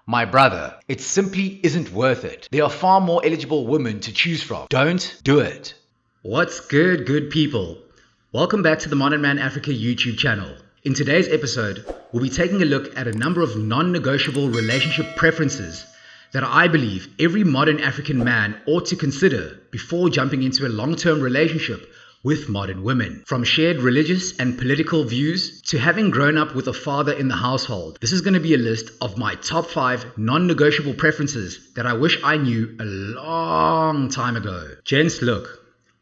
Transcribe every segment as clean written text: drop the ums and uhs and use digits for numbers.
My brother, it simply isn't worth it. There are far more eligible women to choose from. Don't do it. What's good people? Welcome back to the Modern Man Africa YouTube channel. In today's episode, we'll be taking a look at a number of non-negotiable relationship preferences that I believe every modern African man ought to consider before jumping into a long-term relationship with modern women. From shared religious and political views to having grown up with a father in the household, this is going to be a list of my top 5 non-negotiable preferences that I wish I knew a long time ago. Gents, look,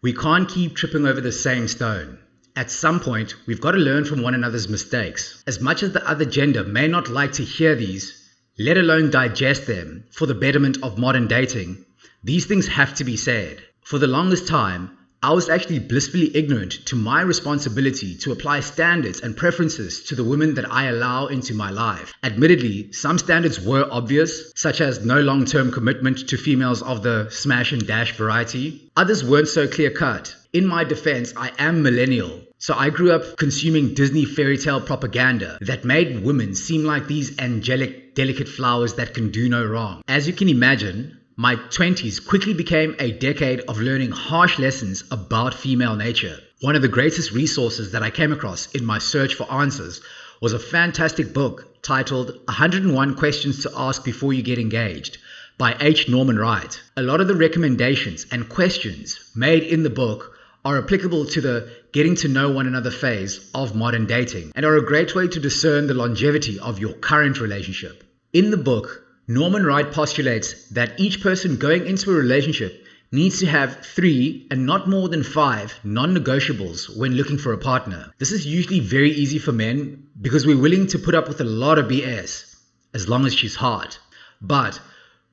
we can't keep tripping over the same stone. At some point, we've got to learn from one another's mistakes. As much as the other gender may not like to hear these, let alone digest them for the betterment of modern dating, these things have to be said. For the longest time, I was actually blissfully ignorant to my responsibility to apply standards and preferences to the women that I allow into my life. Admittedly, some standards were obvious, such as no long-term commitment to females of the smash and dash variety. Others weren't so clear-cut. In my defense, I am millennial, so I grew up consuming Disney fairy tale propaganda that made women seem like these angelic, delicate flowers that can do no wrong. As you can imagine, my 20s quickly became a decade of learning harsh lessons about female nature. One of the greatest resources that I came across in my search for answers was a fantastic book titled 101 Questions to Ask Before You Get Engaged by H. Norman Wright. A lot of the recommendations and questions made in the book are applicable to the getting to know one another phase of modern dating and are a great way to discern the longevity of your current relationship. In the book, Norman Wright postulates that each person going into a relationship needs to have 3 and not more than 5 non-negotiables when looking for a partner. This is usually very easy for men because we're willing to put up with a lot of BS as long as she's hot. But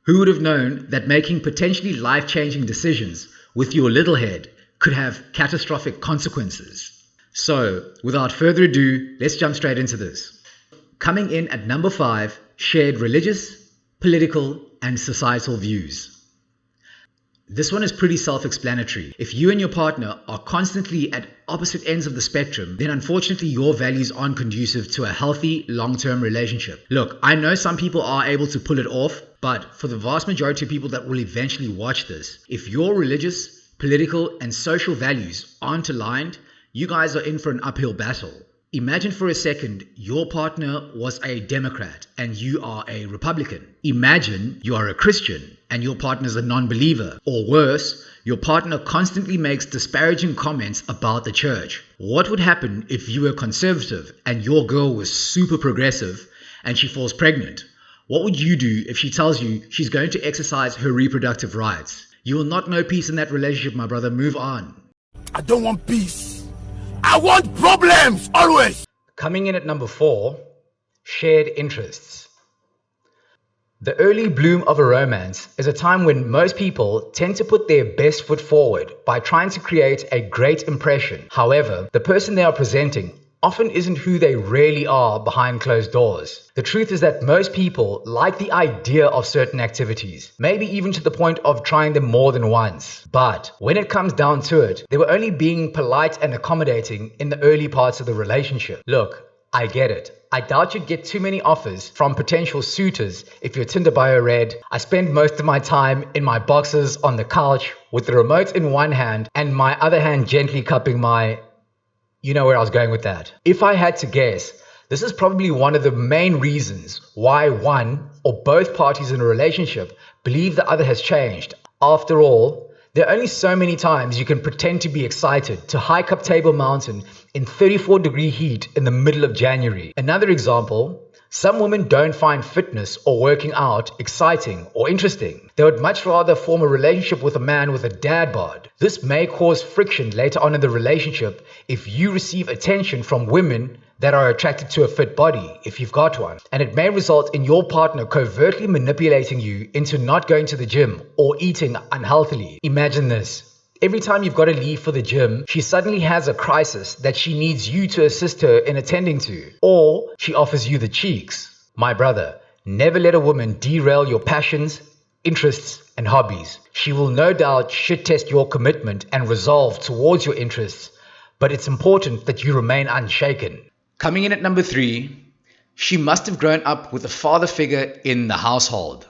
who would have known that making potentially life-changing decisions with your little head could have catastrophic consequences? So, without further ado, let's jump straight into this. Coming in at number 5, shared religious, political, and societal views. This one is pretty self-explanatory. If you and your partner are constantly at opposite ends of the spectrum, then unfortunately your values aren't conducive to a healthy, long-term relationship. Look, I know some people are able to pull it off, but for the vast majority of people that will eventually watch this, if your religious, political, and social values aren't aligned, you guys are in for an uphill battle. Imagine for a second your partner was a Democrat and you are a Republican. Imagine you are a Christian and your partner's a non-believer. Or worse, your partner constantly makes disparaging comments about the church. What would happen if you were conservative and your girl was super progressive and she falls pregnant? What would you do if she tells you she's going to exercise her reproductive rights? You will not know peace in that relationship, my brother. Move on. I don't want peace. I want problems, always. Coming in at number 4, shared interests. The early bloom of a romance is a time when most people tend to put their best foot forward by trying to create a great impression. However, the person they are presenting often isn't who they really are behind closed doors. The truth is that most people like the idea of certain activities, maybe even to the point of trying them more than once. But when it comes down to it, they were only being polite and accommodating in the early parts of the relationship. Look, I get it. I doubt you'd get too many offers from potential suitors if your Tinder bio read, "I spend most of my time in my boxers on the couch with the remote in one hand and my other hand gently cupping my..." You know where I was going with that. If I had to guess, this is probably one of the main reasons why one or both parties in a relationship believe the other has changed. After all, there are only so many times you can pretend to be excited to hike up Table Mountain in 34-degree heat in the middle of January. Another example, some women don't find fitness or working out exciting or interesting. They would much rather form a relationship with a man with a dad bod. This may cause friction later on in the relationship if you receive attention from women that are attracted to a fit body, if you've got one. And it may result in your partner covertly manipulating you into not going to the gym or eating unhealthily. Imagine this. Every time you've got to leave for the gym, she suddenly has a crisis that she needs you to assist her in attending to. Or she offers you the cheeks. My brother, never let a woman derail your passions, interests, and hobbies. She will no doubt shit test your commitment and resolve towards your interests, but it's important that you remain unshaken. Coming in at number 3, She must have grown up with a father figure in the household.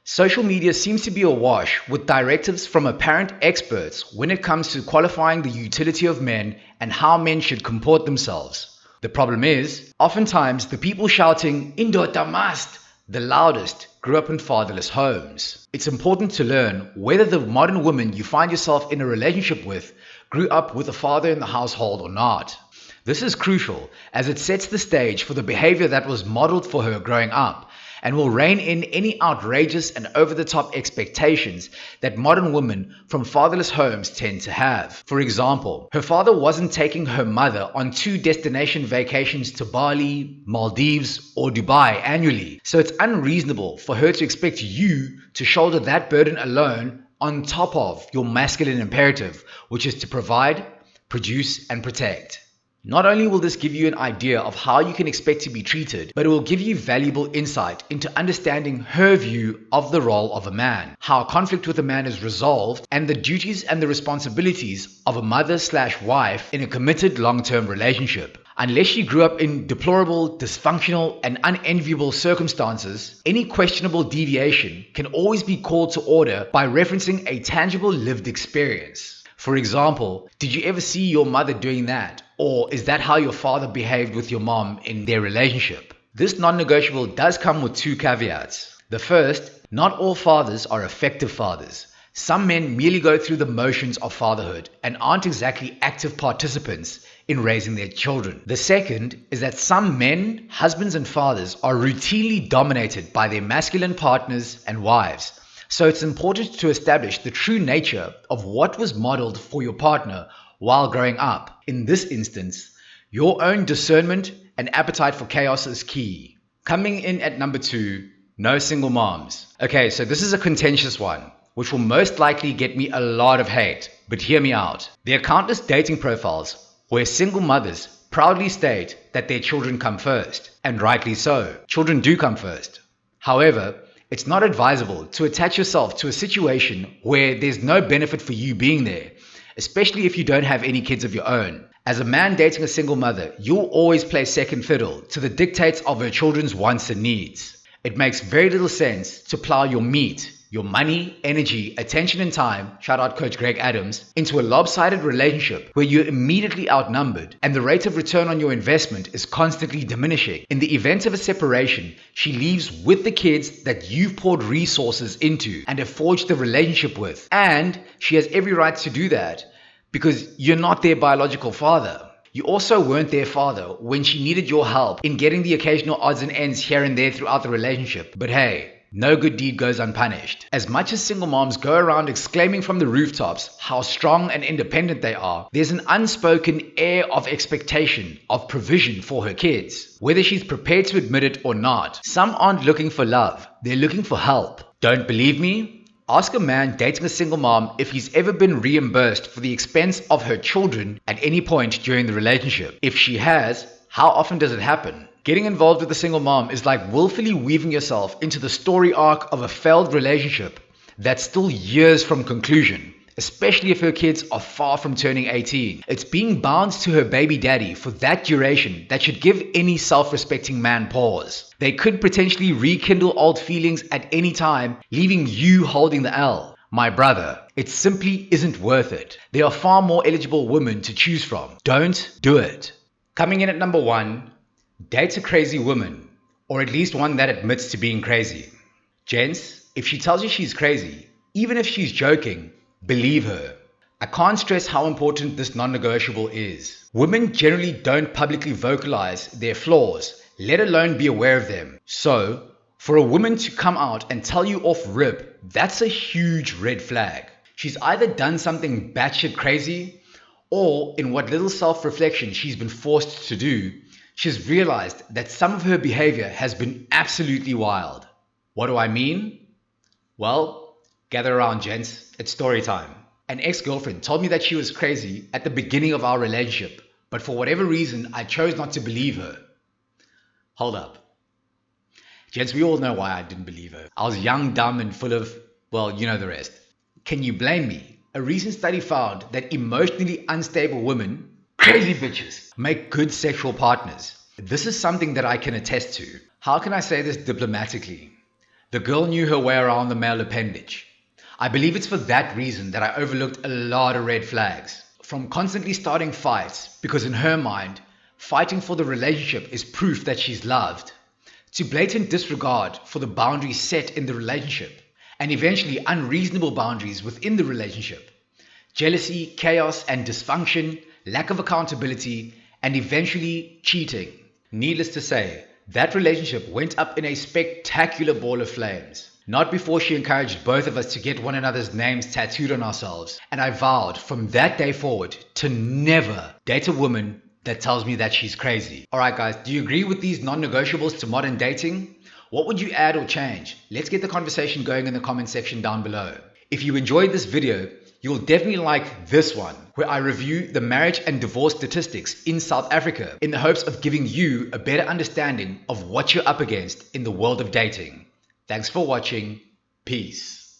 Social media seems to be awash with directives from apparent experts when it comes to qualifying the utility of men and how men should comport themselves. The problem is, oftentimes the people shouting, "Indoda must," the loudest, grew up in fatherless homes. It's important to learn whether the modern woman you find yourself in a relationship with grew up with a father in the household or not. This is crucial as it sets the stage for the behavior that was modeled for her growing up and will rein in any outrageous and over-the-top expectations that modern women from fatherless homes tend to have. For example, her father wasn't taking her mother on 2 destination vacations to Bali, Maldives, or Dubai annually, so it's unreasonable for her to expect you to shoulder that burden alone on top of your masculine imperative, which is to provide, produce, and protect. Not only will this give you an idea of how you can expect to be treated, but it will give you valuable insight into understanding her view of the role of a man, how conflict with a man is resolved, and the duties and the responsibilities of a mother/wife in a committed long-term relationship. Unless she grew up in deplorable, dysfunctional, and unenviable circumstances, any questionable deviation can always be called to order by referencing a tangible lived experience. For example, did you ever see your mother doing that? Or is that how your father behaved with your mom in their relationship? This non-negotiable does come with 2 caveats. The first, not all fathers are effective fathers. Some men merely go through the motions of fatherhood and aren't exactly active participants in raising their children. The second is that some men, husbands and fathers, are routinely dominated by their masculine partners and wives. So it's important to establish the true nature of what was modeled for your partner while growing up. In this instance, your own discernment and appetite for chaos is key. Coming in at number 2, no single moms. Okay, so this is a contentious one, which will most likely get me a lot of hate, but hear me out. There are countless dating profiles where single mothers proudly state that their children come first, and rightly so. Children do come first. However, it's not advisable to attach yourself to a situation where there's no benefit for you being there, especially if you don't have any kids of your own. As a man dating a single mother, you'll always play second fiddle to the dictates of her children's wants and needs. It makes very little sense to plow your meat, your money, energy, attention and time, shout out Coach Greg Adams, into a lopsided relationship where you're immediately outnumbered and the rate of return on your investment is constantly diminishing. In the event of a separation, she leaves with the kids that you've poured resources into and have forged the relationship with. And she has every right to do that because you're not their biological father. You also weren't their father when she needed your help in getting the occasional odds and ends here and there throughout the relationship. But hey, no good deed goes unpunished. As much as single moms go around exclaiming from the rooftops how strong and independent they are, there's an unspoken air of expectation of provision for her kids, whether she's prepared to admit it or not. Some aren't looking for love, they're looking for help. Don't believe me? Ask a man dating a single mom if he's ever been reimbursed for the expense of her children at any point during the relationship. If she has, how often does it happen? Getting involved with a single mom is like willfully weaving yourself into the story arc of a failed relationship that's still years from conclusion, especially if her kids are far from turning 18. It's being bound to her baby daddy for that duration that should give any self-respecting man pause. They could potentially rekindle old feelings at any time, leaving you holding the L. My brother, it simply isn't worth it. There are far more eligible women to choose from. Don't do it. Coming in at number 1, date a crazy woman, or at least one that admits to being crazy. Gents, if she tells you she's crazy, even if she's joking, believe her. I can't stress how important this non-negotiable is. Women generally don't publicly vocalize their flaws, let alone be aware of them. So, for a woman to come out and tell you off rip, that's a huge red flag. She's either done something batshit crazy, or in what little self-reflection she's been forced to do, she's realized that some of her behavior has been absolutely wild. What do I mean? Well, gather around, gents. It's story time. An ex-girlfriend told me that she was crazy at the beginning of our relationship, but for whatever reason, I chose not to believe her. Hold up. Gents, we all know why I didn't believe her. I was young, dumb, and full of, well, you know the rest. Can you blame me? A recent study found that emotionally unstable women, crazy bitches, make good sexual partners. This is something that I can attest to. How can I say this diplomatically? The girl knew her way around the male appendage. I believe it's for that reason that I overlooked a lot of red flags. From constantly starting fights, because in her mind, fighting for the relationship is proof that she's loved, to blatant disregard for the boundaries set in the relationship, and eventually unreasonable boundaries within the relationship. Jealousy, chaos, and dysfunction, lack of accountability, and eventually cheating. Needless to say, that relationship went up in a spectacular ball of flames. Not before she encouraged both of us to get one another's names tattooed on ourselves, and I vowed from that day forward to never date a woman that tells me that she's crazy. Alright guys, do you agree with these non-negotiables to modern dating? What would you add or change? Let's get the conversation going in the comment section down below. If you enjoyed this video, you'll definitely like this one, where I review the marriage and divorce statistics in South Africa in the hopes of giving you a better understanding of what you're up against in the world of dating. Thanks for watching. Peace.